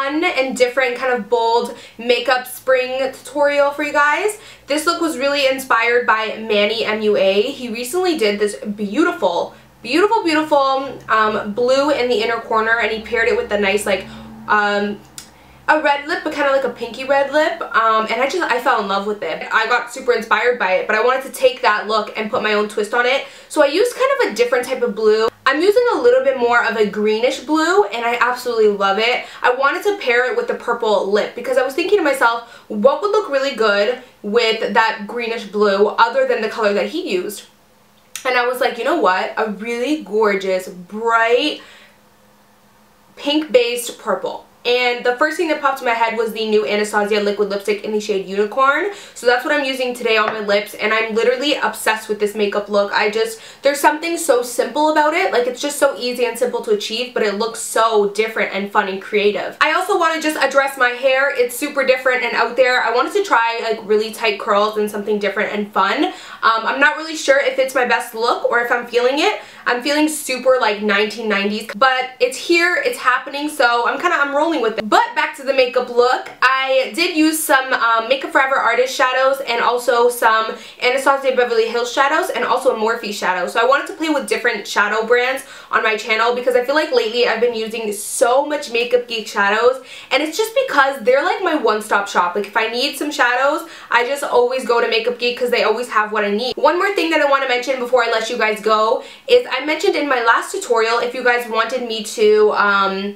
fun and different kind of bold makeup spring tutorial for you guys. This look was really inspired by Manny MUA. He recently did this beautiful blue in the inner corner, and he paired it with a nice like a red lip, but kind of like a pinky red lip, and I fell in love with it. I got super inspired by it, but I wanted to take that look and put my own twist on it. So I used kind of a different type of blue. I'm using a little bit more of a greenish blue, and I absolutely love it. I wanted to pair it with the purple lip because I was thinking to myself, what would look really good with that greenish blue other than the color that he used? And I was like, you know what? A really gorgeous, bright, pink-based purple. And the first thing that popped in my head was the new Anastasia liquid lipstick in the shade Unicorn. So that's what I'm using today on my lips, and I'm literally obsessed with this makeup look. There's something so simple about it. Like, it's just so easy and simple to achieve, but it looks so different and fun and creative. I also want to just address my hair. It's super different and out there. I wanted to try like really tight curls and something different and fun. I'm not really sure if it's my best look or if I'm feeling it. I'm feeling super like 1990s, but it's here, it's happening, so I'm rolling with it. But back to the makeup look. I did use some Makeup Forever Artist shadows and also some Anastasia Beverly Hills shadows and also a Morphe shadow. So I wanted to play with different shadow brands on my channel because I feel like lately I've been using so much Makeup Geek shadows, and it's just because they're like my one-stop shop. Like, if I need some shadows, I just always go to Makeup Geek because they always have what I need. One more thing that I want to mention before I let you guys go is I mentioned in my last tutorial if you guys wanted me to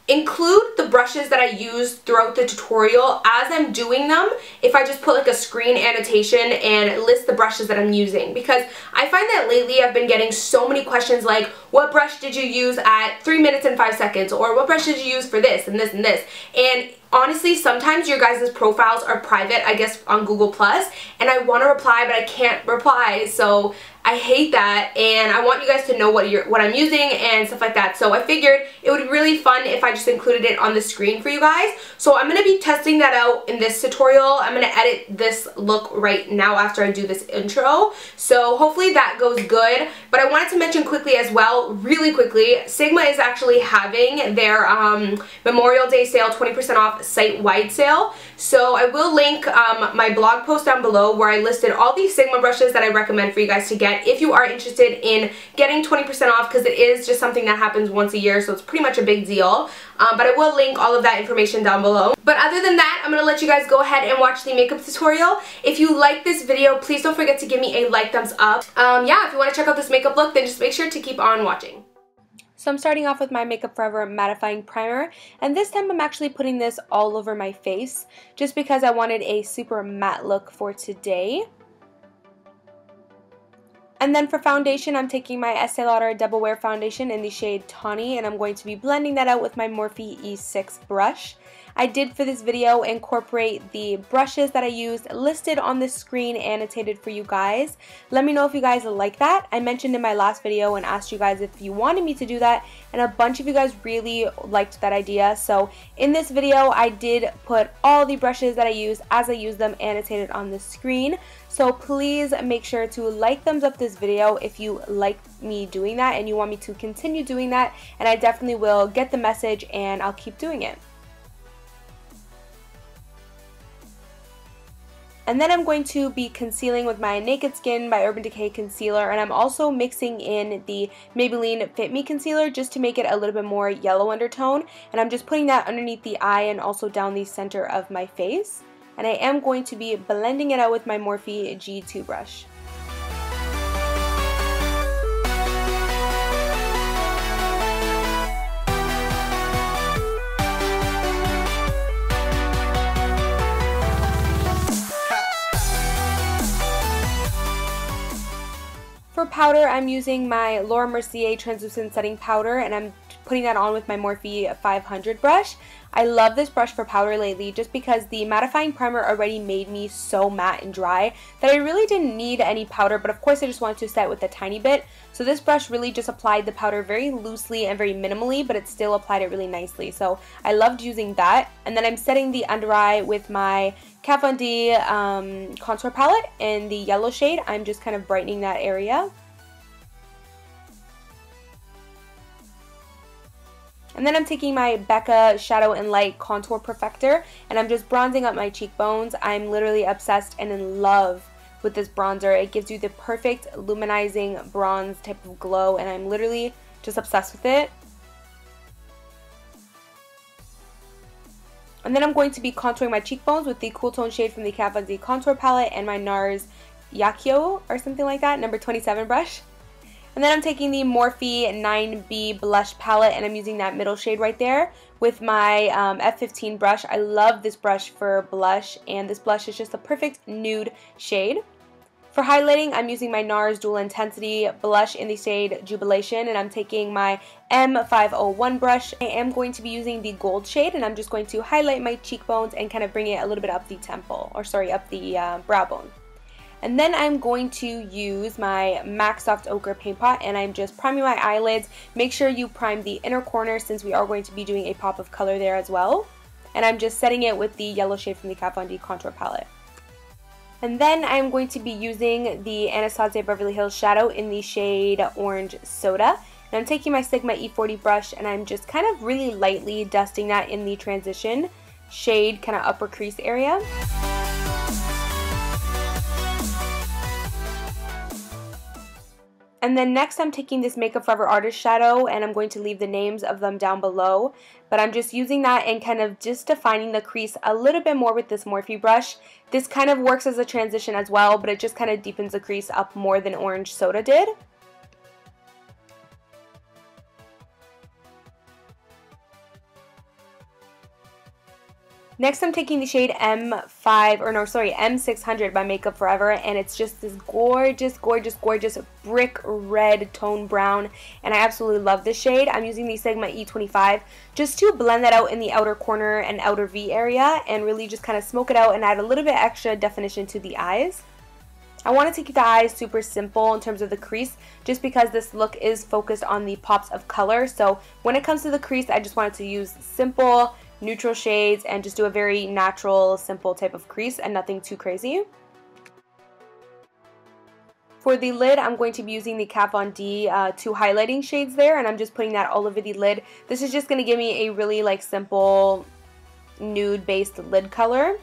include the brushes that I used throughout the tutorial as I'm doing them, if I just put like a screen annotation and list the brushes that I'm using, because I find that lately I've been getting so many questions like, what brush did you use at 3 minutes and 5 seconds, or what brush did you use for this and this and this, and honestly, sometimes your guys' profiles are private, I guess, on Google+, and I want to reply, but I can't reply, so I hate that, and I want you guys to know what I'm using and stuff like that. So I figured it would be really fun if I just included it on the screen for you guys. So I'm going to be testing that out in this tutorial. I'm going to edit this look right now after I do this intro. So hopefully that goes good. But I wanted to mention quickly as well, really quickly, Sigma is actually having their Memorial Day sale, 20% off site-wide sale. So I will link my blog post down below where I listed all these Sigma brushes that I recommend for you guys to get if you are interested in getting 20% off, because it is just something that happens once a year, so it's pretty much a big deal. But I will link all of that information down below. But other than that, I'm going to let you guys go ahead and watch the makeup tutorial. If you like this video, please don't forget to give me a like, thumbs up. Yeah, if you want to check out this makeup look, then just make sure to keep on watching. So I'm starting off with my Makeup Forever mattifying primer, and this time I'm actually putting this all over my face just because I wanted a super matte look for today. And then for foundation, I'm taking my Estee Lauder Double Wear Foundation in the shade Tawny, and I'm going to be blending that out with my Morphe E6 brush. I did for this video incorporate the brushes that I used listed on the screen annotated for you guys. Let me know if you guys like that. I mentioned in my last video and asked you guys if you wanted me to do that, and a bunch of you guys really liked that idea. So in this video, I did put all the brushes that I used as I used them annotated on the screen. So please make sure to like, thumbs up this video if you like me doing that and you want me to continue doing that, and I definitely will get the message and I'll keep doing it. And then I'm going to be concealing with my Naked Skin by Urban Decay concealer, and I'm also mixing in the Maybelline Fit Me concealer just to make it a little bit more yellow undertone, and I'm just putting that underneath the eye and also down the center of my face. And I am going to be blending it out with my Morphe G2 brush. For powder, I'm using my Laura Mercier Translucent Setting Powder, and I'm putting that on with my Morphe 500 brush. I love this brush for powder lately just because the mattifying primer already made me so matte and dry that I really didn't need any powder, but of course I just wanted to set with a tiny bit. So this brush really just applied the powder very loosely and very minimally, but it still applied it really nicely. So I loved using that. And then I'm setting the under eye with my Kat Von D contour palette in the yellow shade. I'm just kind of brightening that area. And then I'm taking my Becca Shadow and Light Contour Perfector, and I'm just bronzing up my cheekbones. I'm literally obsessed and in love with this bronzer. It gives you the perfect luminizing bronze type of glow, and I'm literally just obsessed with it. And then I'm going to be contouring my cheekbones with the Cool Tone shade from the Kat Von D Contour Palette and my NARS Yakio or something like that, number 27 brush. And then I'm taking the Morphe 9B Blush Palette, and I'm using that middle shade right there with my F15 brush. I love this brush for blush, and this blush is just a perfect nude shade. For highlighting, I'm using my NARS Dual Intensity blush in the shade Jubilation, and I'm taking my M501 brush. I am going to be using the gold shade, and I'm just going to highlight my cheekbones and kind of bring it a little bit up the temple, or sorry, up the brow bone. And then I'm going to use my MAC Soft Ochre Paint Pot, and I'm just priming my eyelids. Make sure you prime the inner corner since we are going to be doing a pop of color there as well. And I'm just setting it with the yellow shade from the Kat Von D Contour Palette. And then I'm going to be using the Anastasia Beverly Hills Shadow in the shade Orange Soda. And I'm taking my Sigma E40 brush, and I'm just kind of really lightly dusting that in the transition shade, kind of upper crease area. And then next I'm taking this Makeup Forever Artist Shadow, and I'm going to leave the names of them down below. But I'm just using that and kind of just defining the crease a little bit more with this Morphe brush. This kind of works as a transition as well, but it just kind of deepens the crease up more than Orange Soda did. Next I'm taking the shade M600 by Makeup Forever, and it's just this gorgeous, gorgeous, gorgeous brick red tone brown, and I absolutely love this shade. I'm using the Sigma E25 just to blend that out in the outer corner and outer V area and really just kind of smoke it out and add a little bit extra definition to the eyes. I wanted to keep the eyes super simple in terms of the crease just because this look is focused on the pops of color. So when it comes to the crease, I just wanted to use simple, neutral shades and just do a very natural, simple type of crease and nothing too crazy. For the lid, I'm going to be using the Kat Von D 2 highlighting shades there, and I'm just putting that all over the lid. This is just going to give me a really like simple nude-based lid color.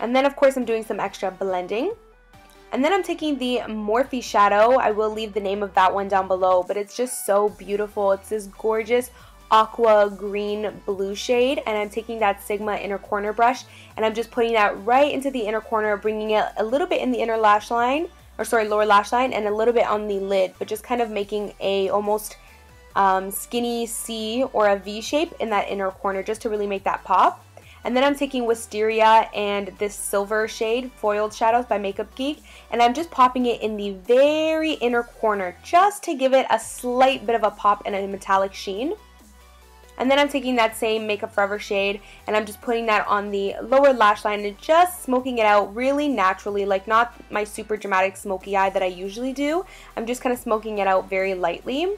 And then of course I'm doing some extra blending. And then I'm taking the Morphe Shadow. I will leave the name of that one down below, but it's just so beautiful. It's this gorgeous aqua green blue shade, and I'm taking that Sigma inner corner brush, and I'm just putting that right into the inner corner, bringing it a little bit in the inner lash line, or sorry, lower lash line, and a little bit on the lid, but just kind of making a almost skinny C or a V shape in that inner corner just to really make that pop. And then I'm taking Wisteria and this silver shade, Foiled Shadows by Makeup Geek, and I'm just popping it in the very inner corner just to give it a slight bit of a pop and a metallic sheen. And then I'm taking that same Makeup Forever shade, and I'm just putting that on the lower lash line and just smoking it out really naturally, like not my super dramatic smoky eye that I usually do. I'm just kind of smoking it out very lightly.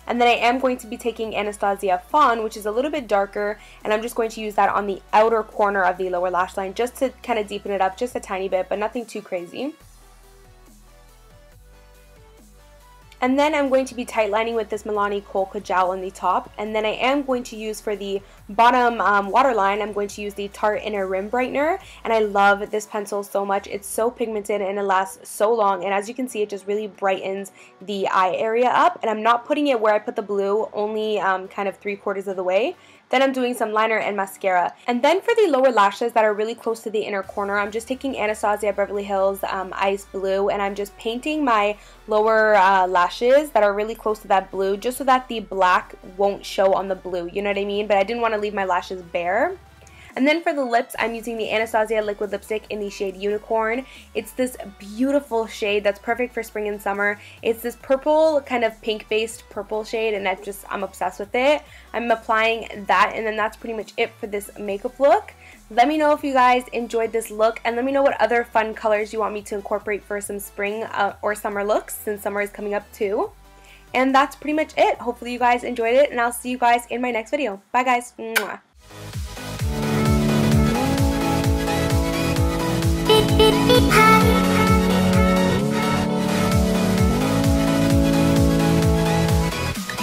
And then I am going to be taking Anastasia Fawn, which is a little bit darker, and I'm just going to use that on the outer corner of the lower lash line just to kind of deepen it up just a tiny bit, but nothing too crazy. And then I'm going to be tightlining with this Milani Kohl Kajal on the top. And then I am going to use for the bottom waterline, I'm going to use the Tarte Inner Rim Brightener. And I love this pencil so much. It's so pigmented and it lasts so long. And as you can see, it just really brightens the eye area up. And I'm not putting it where I put the blue, only kind of 3/4 of the way. Then I'm doing some liner and mascara. And then for the lower lashes that are really close to the inner corner, I'm just taking Anastasia Beverly Hills Ice Blue, and I'm just painting my lower lashes that are really close to that blue just so that the black won't show on the blue, you know what I mean? But I didn't want to leave my lashes bare. And then for the lips, I'm using the Anastasia Liquid Lipstick in the shade Unicorn. It's this beautiful shade that's perfect for spring and summer. It's this purple, kind of pink-based purple shade, and I'm obsessed with it. I'm applying that, and then that's pretty much it for this makeup look. Let me know if you guys enjoyed this look, and let me know what other fun colors you want me to incorporate for some spring or summer looks, since summer is coming up too. And that's pretty much it. Hopefully you guys enjoyed it, and I'll see you guys in my next video. Bye guys. Mwah.